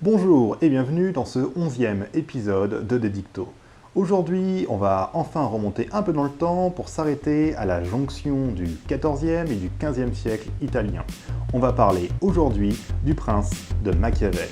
Bonjour et bienvenue dans ce 11e épisode de Dédicto. Aujourd'hui, on va enfin remonter un peu dans le temps pour s'arrêter à la jonction du XIVe et du XVe siècle italien. On va parler aujourd'hui du prince de Machiavel.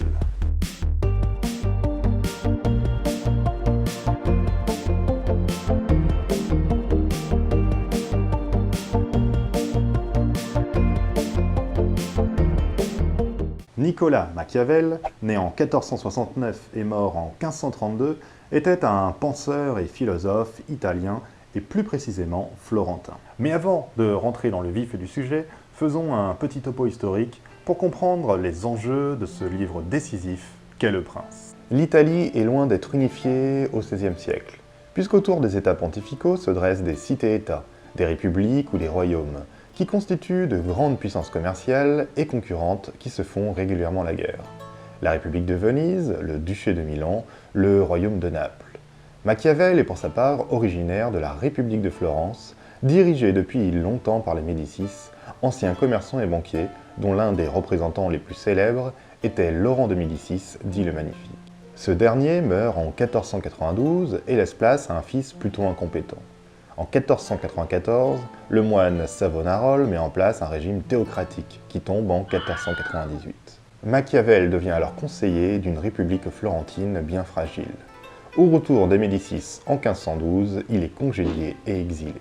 Nicolas Machiavel, né en 1469 et mort en 1532, était un penseur et philosophe italien, et plus précisément florentin. Mais avant de rentrer dans le vif du sujet, faisons un petit topo historique pour comprendre les enjeux de ce livre décisif qu'est Le Prince. L'Italie est loin d'être unifiée au XVIe siècle, puisqu'autour des États pontificaux se dressent des cités-États, des républiques ou des royaumes, qui constituent de grandes puissances commerciales et concurrentes qui se font régulièrement la guerre. La République de Venise, le Duché de Milan, le Royaume de Naples. Machiavel est pour sa part originaire de la République de Florence, dirigée depuis longtemps par les Médicis, anciens commerçants et banquiers, dont l'un des représentants les plus célèbres était Laurent de Médicis, dit le Magnifique. Ce dernier meurt en 1492 et laisse place à un fils plutôt incompétent. En 1494, le moine Savonarole met en place un régime théocratique qui tombe en 1498. Machiavel devient alors conseiller d'une république florentine bien fragile. Au retour des Médicis en 1512, il est congédié et exilé.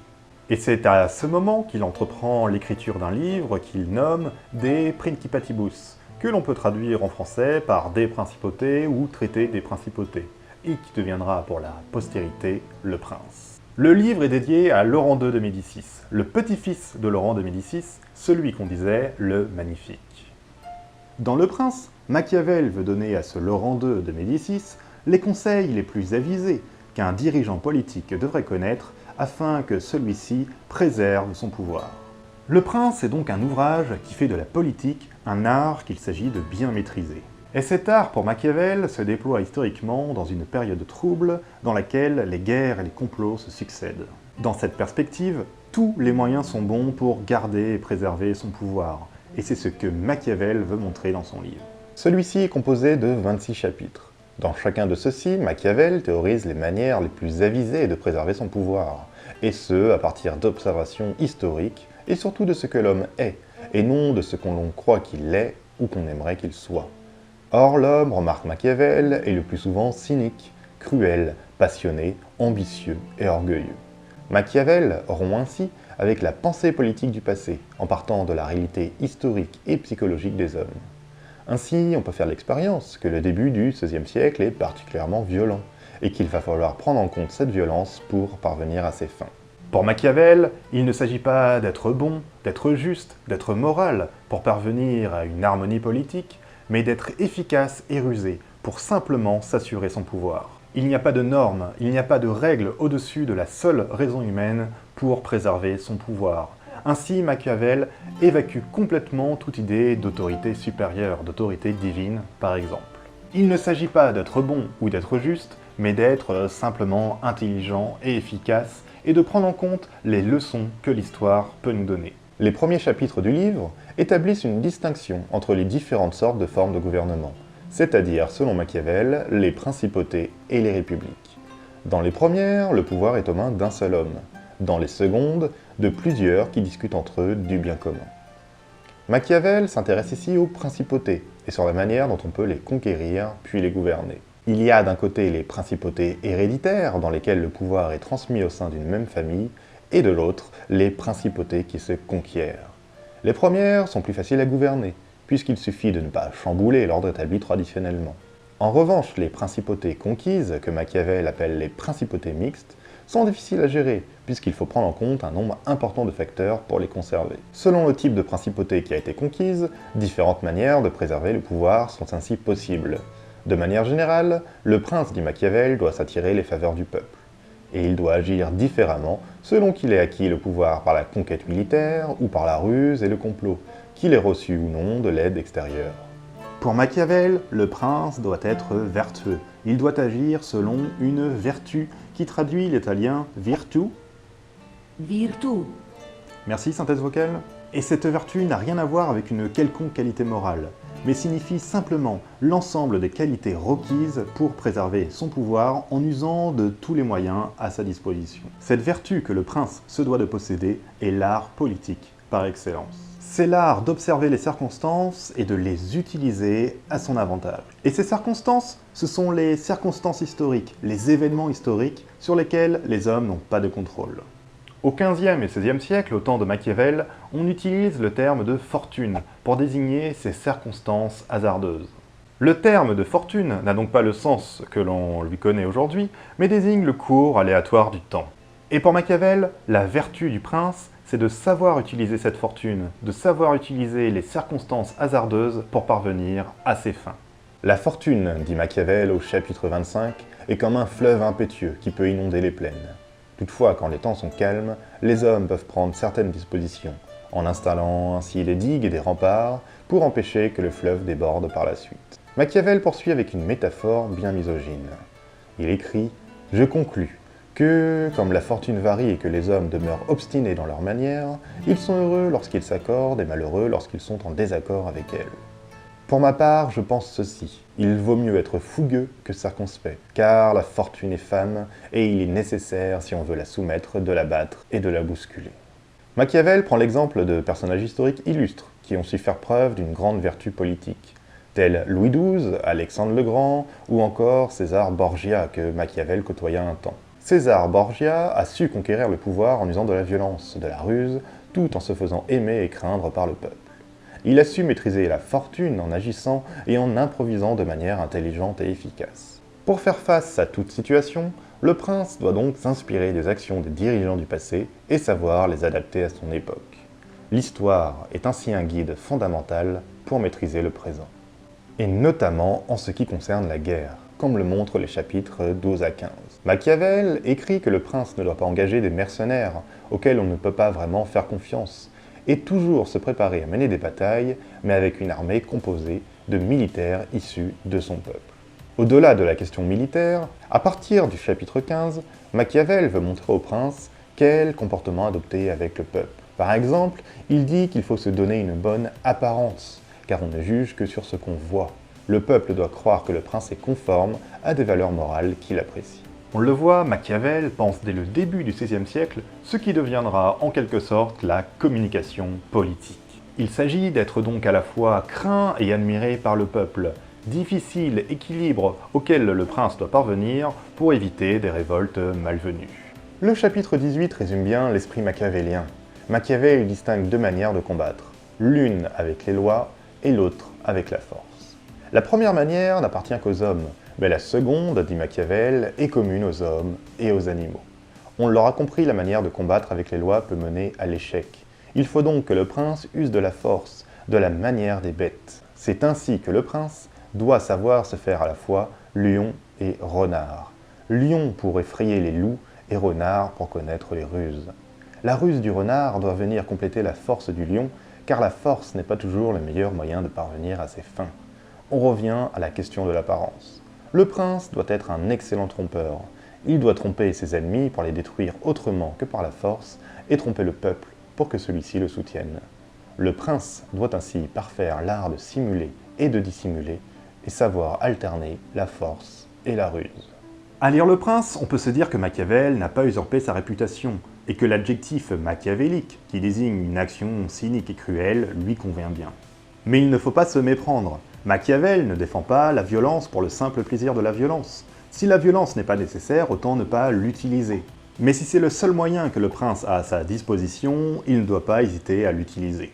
Et c'est à ce moment qu'il entreprend l'écriture d'un livre qu'il nomme De Principatibus, que l'on peut traduire en français par Des Principautés ou Traité des Principautés, et qui deviendra pour la postérité Le Prince. Le livre est dédié à Laurent II de Médicis, le petit-fils de Laurent de Médicis, celui qu'on disait le Magnifique. Dans Le Prince, Machiavel veut donner à ce Laurent II de Médicis les conseils les plus avisés qu'un dirigeant politique devrait connaître afin que celui-ci préserve son pouvoir. Le Prince est donc un ouvrage qui fait de la politique un art qu'il s'agit de bien maîtriser. Et cet art, pour Machiavel, se déploie historiquement dans une période trouble dans laquelle les guerres et les complots se succèdent. Dans cette perspective, tous les moyens sont bons pour garder et préserver son pouvoir, et c'est ce que Machiavel veut montrer dans son livre. Celui-ci est composé de 26 chapitres. Dans chacun de ceux-ci, Machiavel théorise les manières les plus avisées de préserver son pouvoir, et ce, à partir d'observations historiques, et surtout de ce que l'homme est, et non de ce qu'on croit qu'il est ou qu'on aimerait qu'il soit. Or, l'homme, remarque Machiavel, est le plus souvent cynique, cruel, passionné, ambitieux et orgueilleux. Machiavel rompt ainsi avec la pensée politique du passé, en partant de la réalité historique et psychologique des hommes. Ainsi, on peut faire l'expérience que le début du XVIe siècle est particulièrement violent, et qu'il va falloir prendre en compte cette violence pour parvenir à ses fins. Pour Machiavel, il ne s'agit pas d'être bon, d'être juste, d'être moral pour parvenir à une harmonie politique, mais d'être efficace et rusé pour simplement s'assurer son pouvoir. Il n'y a pas de normes, il n'y a pas de règles au-dessus de la seule raison humaine pour préserver son pouvoir. Ainsi, Machiavel évacue complètement toute idée d'autorité supérieure, d'autorité divine, par exemple. Il ne s'agit pas d'être bon ou d'être juste, mais d'être simplement intelligent et efficace, et de prendre en compte les leçons que l'histoire peut nous donner. Les premiers chapitres du livre établissent une distinction entre les différentes sortes de formes de gouvernement, c'est-à-dire, selon Machiavel, les principautés et les républiques. Dans les premières, le pouvoir est aux mains d'un seul homme. Dans les secondes, de plusieurs qui discutent entre eux du bien commun. Machiavel s'intéresse ici aux principautés et sur la manière dont on peut les conquérir puis les gouverner. Il y a d'un côté les principautés héréditaires dans lesquelles le pouvoir est transmis au sein d'une même famille, et de l'autre, les principautés qui se conquièrent. Les premières sont plus faciles à gouverner, puisqu'il suffit de ne pas chambouler l'ordre établi traditionnellement. En revanche, les principautés conquises, que Machiavel appelle les principautés mixtes, sont difficiles à gérer, puisqu'il faut prendre en compte un nombre important de facteurs pour les conserver. Selon le type de principauté qui a été conquise, différentes manières de préserver le pouvoir sont ainsi possibles. De manière générale, le prince, dit Machiavel, doit s'attirer les faveurs du peuple. Et il doit agir différemment selon qu'il ait acquis le pouvoir par la conquête militaire ou par la ruse et le complot, qu'il ait reçu ou non de l'aide extérieure. Pour Machiavel, le prince doit être vertueux. Il doit agir selon une vertu qui traduit l'italien virtu. Virtu. Merci, synthèse vocale. Et cette vertu n'a rien à voir avec une quelconque qualité morale. mais signifie simplement l'ensemble des qualités requises pour préserver son pouvoir en usant de tous les moyens à sa disposition. Cette vertu que le prince se doit de posséder est l'art politique par excellence. C'est l'art d'observer les circonstances et de les utiliser à son avantage. Et ces circonstances, ce sont les circonstances historiques, les événements historiques sur lesquels les hommes n'ont pas de contrôle. Au XVe et XVIe siècle, au temps de Machiavel, on utilise le terme de fortune pour désigner ces circonstances hasardeuses. Le terme de fortune n'a donc pas le sens que l'on lui connaît aujourd'hui, mais désigne le cours aléatoire du temps. Et pour Machiavel, la vertu du prince, c'est de savoir utiliser cette fortune, de savoir utiliser les circonstances hasardeuses pour parvenir à ses fins. La fortune, dit Machiavel au chapitre 25, est comme un fleuve impétueux qui peut inonder les plaines. Toutefois, quand les temps sont calmes, les hommes peuvent prendre certaines dispositions, en installant ainsi des digues et des remparts pour empêcher que le fleuve déborde par la suite. Machiavel poursuit avec une métaphore bien misogyne. Il écrit « Je conclus que, comme la fortune varie et que les hommes demeurent obstinés dans leurs manières, ils sont heureux lorsqu'ils s'accordent et malheureux lorsqu'ils sont en désaccord avec elles. Pour ma part, je pense ceci. Il vaut mieux être fougueux que circonspect, car la fortune est femme, et il est nécessaire, si on veut la soumettre, de la battre et de la bousculer. » Machiavel prend l'exemple de personnages historiques illustres, qui ont su faire preuve d'une grande vertu politique, tels Louis XII, Alexandre le Grand, ou encore César Borgia, que Machiavel côtoya un temps. César Borgia a su conquérir le pouvoir en usant de la violence, de la ruse, tout en se faisant aimer et craindre par le peuple. Il a su maîtriser la fortune en agissant et en improvisant de manière intelligente et efficace. Pour faire face à toute situation, le prince doit donc s'inspirer des actions des dirigeants du passé et savoir les adapter à son époque. L'histoire est ainsi un guide fondamental pour maîtriser le présent. Et notamment en ce qui concerne la guerre, comme le montrent les chapitres 12 à 15. Machiavel écrit que le prince ne doit pas engager des mercenaires auxquels on ne peut pas vraiment faire confiance, et toujours se préparer à mener des batailles, mais avec une armée composée de militaires issus de son peuple. Au-delà de la question militaire, à partir du chapitre 15, Machiavel veut montrer au prince quel comportement adopter avec le peuple. Par exemple, il dit qu'il faut se donner une bonne apparence, car on ne juge que sur ce qu'on voit. Le peuple doit croire que le prince est conforme à des valeurs morales qu'il apprécie. On le voit, Machiavel pense dès le début du XVIe siècle ce qui deviendra en quelque sorte la communication politique. Il s'agit d'être donc à la fois craint et admiré par le peuple, difficile équilibre auquel le prince doit parvenir pour éviter des révoltes malvenues. Le chapitre 18 résume bien l'esprit machiavélien. Machiavel distingue deux manières de combattre, l'une avec les lois et l'autre avec la force. La première manière n'appartient qu'aux hommes, mais la seconde, dit Machiavel, est commune aux hommes et aux animaux. On l'aura compris, la manière de combattre avec les lois peut mener à l'échec. Il faut donc que le prince use de la force, de la manière des bêtes. C'est ainsi que le prince doit savoir se faire à la fois lion et renard. Lion pour effrayer les loups et renard pour connaître les ruses. La ruse du renard doit venir compléter la force du lion, car la force n'est pas toujours le meilleur moyen de parvenir à ses fins. On revient à la question de l'apparence. Le prince doit être un excellent trompeur. Il doit tromper ses ennemis pour les détruire autrement que par la force et tromper le peuple pour que celui-ci le soutienne. Le prince doit ainsi parfaire l'art de simuler et de dissimuler et savoir alterner la force et la ruse. À lire Le Prince, on peut se dire que Machiavel n'a pas usurpé sa réputation et que l'adjectif machiavélique, qui désigne une action cynique et cruelle, lui convient bien. Mais il ne faut pas se méprendre. Machiavel ne défend pas la violence pour le simple plaisir de la violence. Si la violence n'est pas nécessaire, autant ne pas l'utiliser. Mais si c'est le seul moyen que le prince a à sa disposition, il ne doit pas hésiter à l'utiliser.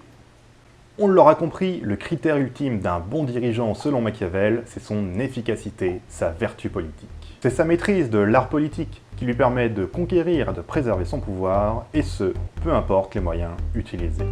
On l'aura compris, le critère ultime d'un bon dirigeant selon Machiavel, c'est son efficacité, sa vertu politique. C'est sa maîtrise de l'art politique qui lui permet de conquérir et de préserver son pouvoir, et ce, peu importe les moyens utilisés.